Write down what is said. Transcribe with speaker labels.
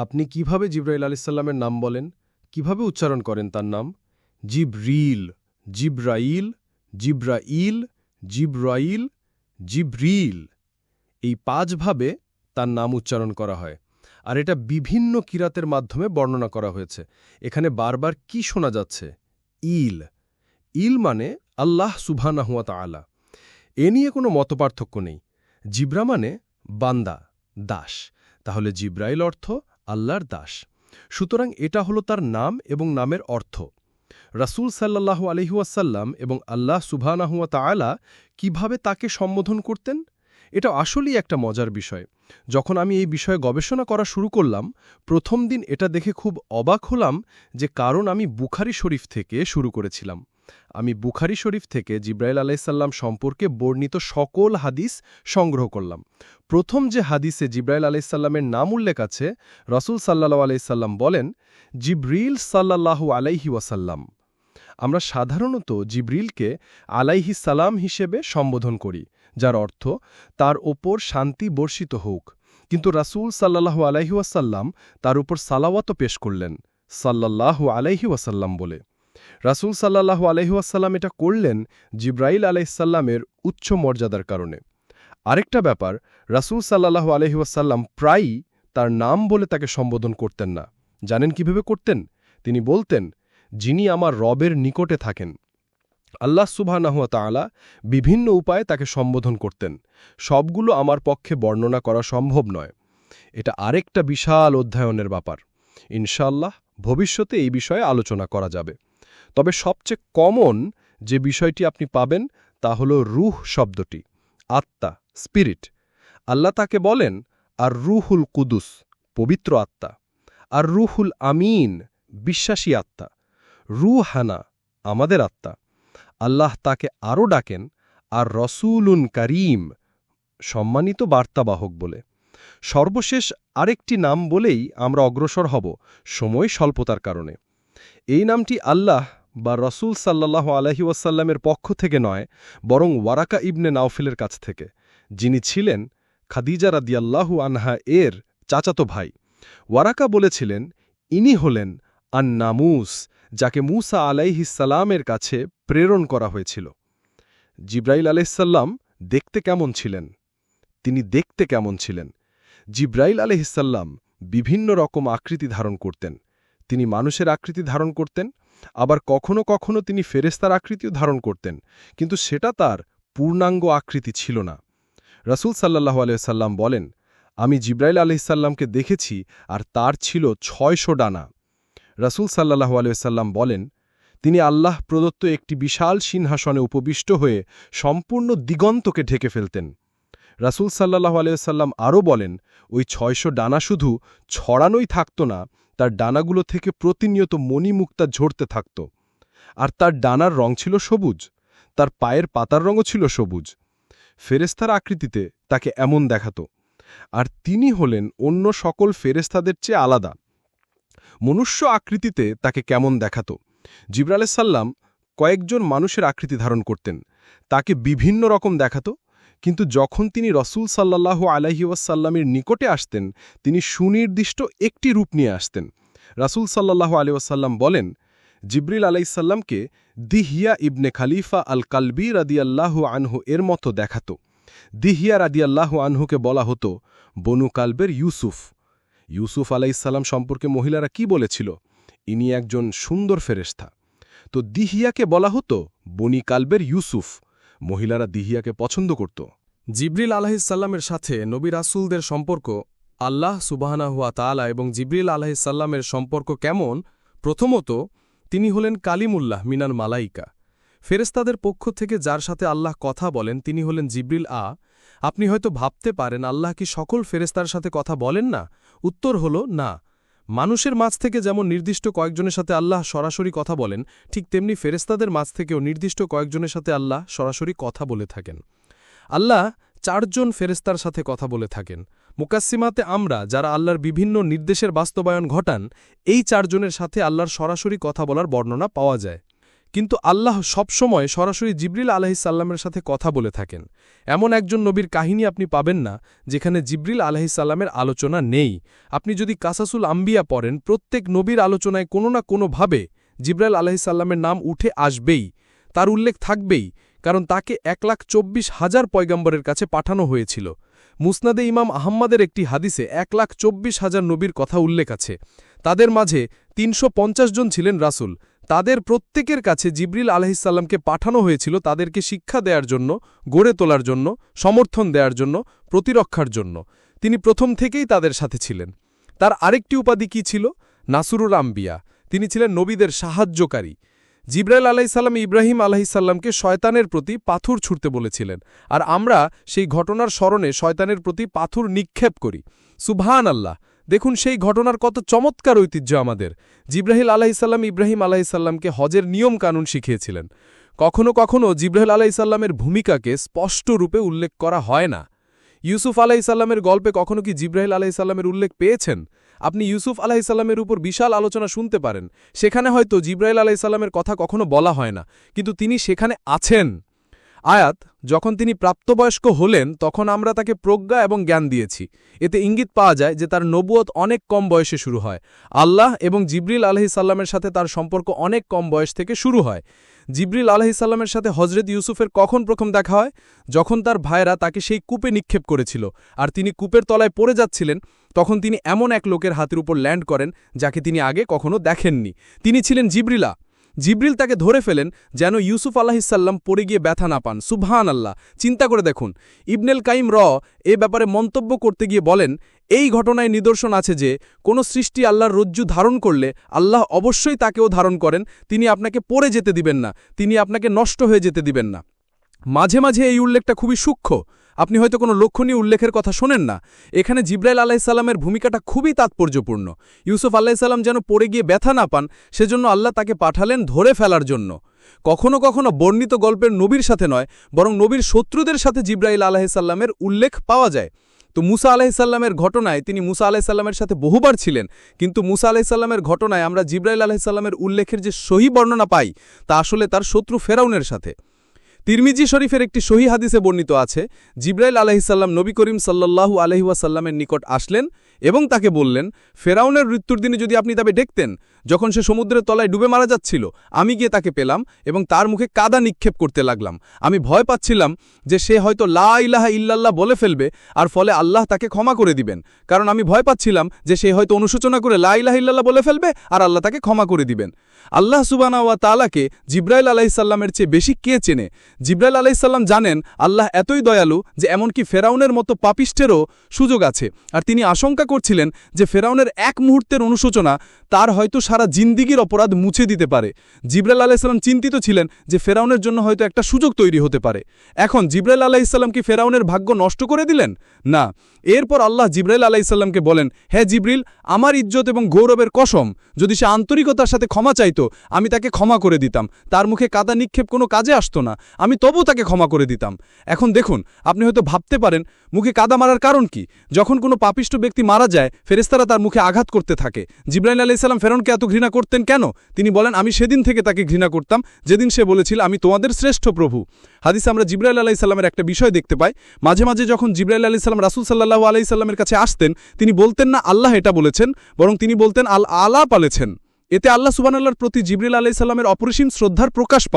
Speaker 1: আপনি কিভাবে জিব্রাইল আলাইহিস সালামের নাম বলেন? কিভাবে উচ্চারণ করেন তার নাম? জিবরিল, জিব্রাইল, জিব্রাইল, জিব্রাইল, জিবরিল। এই ৫ ভাবে তার নাম উচ্চারণ করা হয়। আর এটা বিভিন্ন কিরাতের মাধ্যমে বর্ণনা করা হয়েছে। এখানে বারবার কি শোনা যাচ্ছে? ইল। ইল মানে আল্লাহ সুবহানাহু ওয়া তাআলা। এ নিয়ে কোনো মতপার্থক্য নেই। জিব্রা মানে বান্দা, দাস। তাহলে জিব্রাইল অর্থ আল্লাহর দাস। সুতরাং এটা হলো তার নাম এবং নামের অর্থ। রাসূল সাল্লাল্লাহু আলাইহি ওয়াসাল্লাম এবং আল্লাহ সুবহানাহু ওয়া তাআলা কিভাবে তাকে সম্বোধন করতেন? এটা আসলেই একটা মজার বিষয়। যখন আমি এই বিষয়ে গবেষণা করা শুরু করলাম, প্রথম দিন এটা দেখে খুব অবাক হলাম যে কারণ আমি বুখারী শরীফ থেকে শুরু করেছিলাম। আমি বুখারী শরীফ থেকে জিব্রাইল আলাইহিস সালাম সম্পর্কে বর্ণিত সকল হাদিস সংগ্রহ করলাম। প্রথম যে হাদিসে জিব্রাইল আলাইহিস সালামের নাম উল্লেখ আছে, রাসূল সাল্লাল্লাহু আলাইহি সাল্লাম বলেন, জিবরিল সাল্লাল্লাহু আলাইহি ওয়াসাল্লাম। আমরা সাধারণত জিবরিলকে আলাইহিস সালাম হিসেবে সম্বোধন করি, যার অর্থ তার ওপর শান্তি বর্ষিত হোক। কিন্তু রাসূল সাল্লাল্লাহু আলাইহি ওয়াসাল্লাম তার উপর সালাওয়াতও পেশ করলেন, সাল্লাল্লাহু আলাইহি ওয়াসাল্লাম বলে। রাসূল সাল্লাল্লাহু আলাইহি ওয়াসাল্লাম এটা করলেন জিব্রাইল আলাইহিস সালামের উচ্চ মর্যাদার কারণে। আরেকটা ব্যাপার, রাসূল সাল্লাল্লাহু আলাইহি ওয়াসাল্লাম প্রায়ই তার নাম বলে তাকে সম্বোধন করতেন না। জানেন কিভাবে করতেন? তিনি বলতেন, যিনি আমার রবের নিকটে থাকেন। আল্লাহ সুবহানাহু ওয়া তাআলা বিভিন্ন উপায়ে তাকে সম্বোধন করতেন। সবগুলো আমার পক্ষে বর্ণনা করা সম্ভব নয়। এটা আরেকটা বিশাল অধ্যয়নের ব্যাপার। ইনশাআল্লাহ ভবিষ্যতে এই বিষয়ে আলোচনা করা যাবে। তবে সবচেয়ে কমন যে বিষয়টি আপনি পাবেন তা হল রূহ শব্দটি, আত্মা, স্পিরিট। আল্লাহ তাকে বলেন আর রূহুল কুদুস, পবিত্র আত্মা, আর রূহুল আমিন, বিশ্বাসী আত্মা, রূহানা, আমাদের আত্মা। আল্লাহ তাকে আরও ডাকেন আর রসুলুন কারীম, সম্মানিত বার্তাবাহক বলে। সর্বশেষ আরেকটি নাম বলেই আমরা অগ্রসর হব, সময় স্বল্পতার কারণে। এই নামটি আল্লাহ বা রসুল সাল্লাল্লাহু আলাইহি ওয়াসাল্লামের পক্ষ থেকে নয়, বরং ওয়ারাকা ইবনে নাওফেলের কাছ থেকে, যিনি ছিলেন খাদিজা রাদিয়াল্লাহু আনহা এর চাচাতো ভাই। ওয়ারাকা বলেছিলেন, ইনি হলেন আন-নামুস, যাকে মূসা আলাইহিস সালামের কাছে প্রেরণ করা হয়েছিল। জিব্রাইল আলাইহিস সালাম দেখতে কেমন ছিলেন? তিনি দেখতে কেমন ছিলেন? জিব্রাইল আলাইহিস সালাম বিভিন্ন রকম আকৃতি ধারণ করতেন। তিনি মানুষের আকৃতি ধারণ করতেন, আবার কখনো কখনো তিনি ফেরেশতার আকৃতিও ধারণ করতেন, কিন্তু সেটা তার পূর্ণাঙ্গ আকৃতি ছিল না। রাসূল সাল্লাল্লাহু আলাইহি ওয়াসাল্লাম বলেন, আমি জিব্রাইল আলাইহিস সালামকে দেখেছি আর তার ছিল ৬০০ ডানা। রাসূল সাল্লাল্লাহু আলাইহি ওয়াসাল্লাম বলেন, তিনি আল্লাহ প্রদত্ত একটি বিশাল সিংহাসনে উপবিষ্ট হয়ে সম্পূর্ণ দিগন্তকে ঢেকে ফেলতেন। রাসূল সাল্লাল্লাহু আলাইহি ওয়াসাল্লাম আরও বলেন, ওই ৬০০ ডানা শুধু ছড়ানোই থাকত না, তার ডানাগুলো থেকে প্রতিনিয়ত মণিমুক্তা ঝরতে থাকত। আর তার ডানার রং ছিল সবুজ, তার পায়ের পাতার রঙও ছিল সবুজ। ফেরেশতার আকৃতিতে তাকে এমন দেখাত। আর তিনি হলেন অন্য সকল ফেরেশতাদের চেয়ে আলাদা। মনুষ্য আকৃতিতে তাকে কেমন দেখাত? জিবরাইল আলাইহিস সালাম কয়েকজন মানুষের আকৃতি ধারণ করতেন, তাকে বিভিন্ন রকম দেখাত। কিন্তু যখন তিনি রাসূল সাল্লাল্লাহু আলাইহি ওয়াসাল্লামের নিকটে আসতেন, তিনি সুনির্দিষ্ট একটি রূপ নিয়ে আসতেন। রাসূল সাল্লাল্লাহু আলাইহি ওয়াসাল্লাম বলেন, জিবরিল আলাইহিস সালামকে দিহিয়া ইবনে খালিফা আল কালবি রাদিয়াল্লাহু আনহু এর মতো দেখাত। দিহিয়া রাদিয়াল্লাহু আনহুকে বলা হতো বনু কালবের ইউসুফ। ইউসুফ আলাইহিস সালাম সম্পর্কে মহিলারা কি বলেছিল? ইনি একজন সুন্দর ফেরেশতা। তো দিহিয়াকে বলা হতো বনি কালবের ইউসুফ। মহিলারা দিহিয়াকে পছন্দ করত।
Speaker 2: জিবরিল আলাইহিস সালামের সাথে নবী রাসূলদের সম্পর্ক, আল্লাহ সুবহানাহু ওয়া তাআলা এবং জিবরিল আলাইহিস সালামের সম্পর্ক কেমন? প্রথমত, তিনি হলেন কালিমুল্লাহ মিনাল মালাইকা। ফেরেশতাদের পক্ষ থেকে যার সাথে আল্লাহ কথা বলেন তিনি হলেন জিবরিল। আপনি হয়তো ভাবতে পারেন, আল্লাহ কি সকল ফেরেশতার সাথে কথা বলেন না? উত্তর হল না। মানুষের মাঝ থেকে যেমন নির্দিষ্ট কয়েকজনের সাথে আল্লাহ সরাসরি কথা বলেন, ঠিক তেমনি ফেরেশতাদের মাঝ থেকেও নির্দিষ্ট কয়েকজনের সাথে আল্লাহ সরাসরি কথা বলে থাকেন। আল্লাহ ৪ জন ফেরেশতার সাথে কথা বলে থাকেন। মুকাসসিমাতে আমরা যারা আল্লাহর বিভিন্ন নির্দেশের বাস্তবায়ন ঘটান, এই ৪ জনের সাথে আল্লাহর সরাসরি কথা বলার বর্ণনা পাওয়া যায়। কিন্তু আল্লাহ সবসময় সরাসরি জিবরিল আলাইহিসসাল্লামের সাথে কথা বলে থাকেন। এমন একজন নবীর কাহিনী আপনি পাবেন না যেখানে জিবরিল আলাইহিসসাল্লামের আলোচনা নেই। আপনি যদি কাসাসুল আম্বিয়া পড়েন, প্রত্যেক নবীর আলোচনায় কোনো না কোনোভাবে জিবরাইল আলাইহিসসাল্লামের নাম উঠে আসবেই, তার উল্লেখ থাকবেই, কারণ তাকে 1,24,000 পয়গম্বরের কাছে পাঠানো হয়েছিল। মুসনাদে ইমাম আহম্মদের একটি হাদিসে 1,24,000 নবীর কথা উল্লেখ আছে। তাদের মাঝে 350 জন ছিলেন রাসূল। তাদের প্রত্যেকের কাছে জিবরিল আলাইহিসসাল্লামকে পাঠানো হয়েছিল তাদেরকে শিক্ষা দেওয়ার জন্য, গড়ে তোলার জন্য, সমর্থন দেওয়ার জন্য, প্রতিরক্ষার জন্য। তিনি প্রথম থেকেই তাদের সাথে ছিলেন। তার আরেকটি উপাধি কি ছিল? নাসুরুল আম্বিয়া। তিনি ছিলেন নবীদের সাহায্যকারী। জিবরাইল আলাইহিসসালাম ইব্রাহিম আলাইহিসসালামকে শয়তানের প্রতি পাথর ছুঁড়তে বলেছিলেন, আর আমরা সেই ঘটনার স্মরণে শয়তানের প্রতি পাথর নিক্ষেপ করি। সুবহানাল্লাহ! দেখুন সেই ঘটনার কত চমৎকার ঐতিহ্য আমাদের। জিবরাইল আলাইহিসসালাম ইব্রাহিম আলাইহিসসালামকে হজের নিয়ম কানুন শিখিয়েছিলেন। কখনো কখনো জিবরাইল আলাইহিসসালামের ভূমিকাকে স্পষ্ট রূপে উল্লেখ করা হয় না। ইউসুফ আলাইহিসসালামের গল্পে কখনো কি জিবরাইল আলাইহিসসালামের উল্লেখ পেয়েছেন? আপনি ইউসুফ আলাইহিসসালামের উপর বিশাল আলোচনা শুনতে পারেন, সেখানে হয়তো জিবরাইল আলাইহিসসালামের কথা কখনো বলা হয় না, কিন্তু তিনি সেখানে আছেন। আয়াত, যখন তিনি প্রাপ্তবয়স্ক হলেন তখন আমরা তাকে প্রজ্ঞা এবং জ্ঞান দিয়েছি। এতে ইঙ্গিত পাওয়া যায় যে তার নবুয়ত অনেক কম বয়সে শুরু হয়। আল্লাহ এবং জিবরিল আলাইহিসসালামের সাথে তার সম্পর্ক অনেক কম বয়স থেকে শুরু হয়। জিবরিল আলাইহিসসালামের সাথে হজরত ইউসুফের কখন প্রথম দেখা হয়? যখন তার ভাইরা তাকে সেই কূপে নিক্ষেপ করেছিল, আর তিনি কূপের তলায় পড়ে যাচ্ছিলেন, তখন তিনি এমন এক লোকের হাতের উপর ল্যান্ড করেন যাকে তিনি আগে কখনো দেখেননি। তিনি ছিলেন জিবরিলা। জিবরিল তাকে ধরে ফেলেন যেন ইউসুফ আলাইহিসসালাম পড়ে গিয়ে ব্যথা না পান। সুবহানাল্লাহ! চিন্তা করে দেখুন। ইবনুল কাইম এ ব্যাপারে মন্তব্য করতে গিয়ে বলেন, এই ঘটনায় নিদর্শন আছে যে কোনো সৃষ্টি আল্লাহর রজ্জু ধারণ করলে আল্লাহ অবশ্যই তাকেও ধারণ করেন। তিনি আপনাকে পড়ে যেতে দিবেন না, তিনি আপনাকে নষ্ট হয়ে যেতে দিবেন না। মাঝে মাঝে এই উল্লেখটা খুবই সূক্ষ্ম, আপনি হয়তো কোনো লক্ষণীয় উল্লেখের কথা শোনেন না। এখানে জিবরাইল আলাইহিসসালামের ভূমিকাটা খুবই তাৎপর্যপূর্ণ। ইউসুফ আলাইহিসসালাম যেন পড়ে গিয়ে ব্যথা না পান, সেজন্য আল্লাহ তাকে পাঠালেন ধরে ফেলার জন্য। কখনো কখনো বর্ণিত গল্পের নবীর সাথে নয়, বরং নবীর শত্রুদের সাথে জিবরাইল আলাইহিসসালামের উল্লেখ পাওয়া যায়। তো মুসা আলাইহিসসালামের ঘটনায় তিনি মুসা আলাইহিসসালামের সাথে বহুবার ছিলেন, কিন্তু মুসা আলাইহিসসালামের ঘটনায় আমরা জিবরাইল আলাইহিসসালামের উল্লেখের যে সহি বর্ণনা পাই তা আসলে তার শত্রু ফেরাউনের সাথে। তিরমিজি শরীফের একটি সহি হাদিসে বর্ণিত আছে, জিবরাইল আলাইহিসসালাম নবী করিম সাল্লাল্লাহু আলাইহি ওয়াসাল্লামের নিকট আসলেন এবং তাকে বললেন, ফেরাউনের মৃত্যুর দিনে যদি আপনি তাকে দেখতেন, যখন সে সমুদ্রের তলায় ডুবে মারা যাচ্ছিল, আমি গিয়ে তাকে পেলাম এবং তার মুখে কাদা নিক্ষেপ করতে লাগলাম। আমি ভয় পাচ্ছিলাম যে সে হয়তো লা ইলাহা ইল্লাল্লাহ বলে ফেলবে, আর ফলে আল্লাহ তাকে ক্ষমা করে দিবেন। কারণ আমি ভয় পাচ্ছিলাম যে সে হয়তো অনুশোচনা করে লা ইলাহা ইল্লাল্লাহ বলে ফেলবে আর আল্লাহ তাকে ক্ষমা করে দিবেন। আল্লাহ সুবহানাহু ওয়া তাআলাকে জিবরাইল আলাইহিসসালামের চেয়ে বেশি কে চেনে? জিবরাইল আলাইহিসসালাম জানেন আল্লাহ এতই দয়ালু যে এমনকি ফেরাউনের মতো পাপিষ্টেরও সুযোগ আছে, আর তিনি আশঙ্কা করছিলেন যে ফেরাউনের এক মুহূর্তের অনুশোচনা তার হয়তো সারা জিন্দিগির অপরাধ মুছে দিতে পারে। জিবরাইল আলাইহিসসালাম চিন্তিত ছিলেন যে ফেরাউনের জন্য হয়তো একটা সুযোগ তৈরি হতে পারে। এখন জিবরাইল আলাইহিসসালাম কি ফেরাউনের ভাগ্য নষ্ট করে দিলেন? না। এরপর আল্লাহ জিবরাইল আলাইহিসসালামকে বলেন, হে জিবরিল, আমার ইজ্জত এবং গৌরবের কসম, যদি সে আন্তরিকতার সাথে ক্ষমা চাইতো আমি তাকে ক্ষমা করে দিতাম, তার মুখে কাদা নিক্ষেপ কোনো কাজে আসতো না, আমি তবু তাকে ক্ষমা করে দিতাম। এখন দেখুন, আপনি হয়তো ভাবতে পারেন মুখে কাদা মারার কারণ কি? যখন কোনো পাপিষ্ট ব্যক্তি মারা যায়, ফেরেশতারা তার মুখে আঘাত করতে থাকে। জিবরাইল আলাইহিসসালাম ফেরাউনকে এত ঘৃণা করতেন কেন? তিনি বলেন, আমি সেদিন থেকে তাকে ঘৃণা করতাম যেদিন সে বলেছিল আমি তোমাদের শ্রেষ্ঠ প্রভু। হাদিসে আমরা জিবরাইল আলাইহিসসালামের একটা বিষয় দেখতে পাই, মাঝে মাঝে যখন জিবরাইল আলাইহিসসালাম রাসূল সাল্লাল্লাহু আলাইহি সাল্লামের কাছে আসতেন, তিনি বলতেন না আল্লাহ এটা বলেছেন, বরং তিনি বলতেন আল আলা বলেছেন। এতে আল্লাহ সুবহানাল্লাহর প্রতি জিবরাইল আলাইহিসসালামের অপরিসীম শ্রদ্ধার প্রকাশ পায়।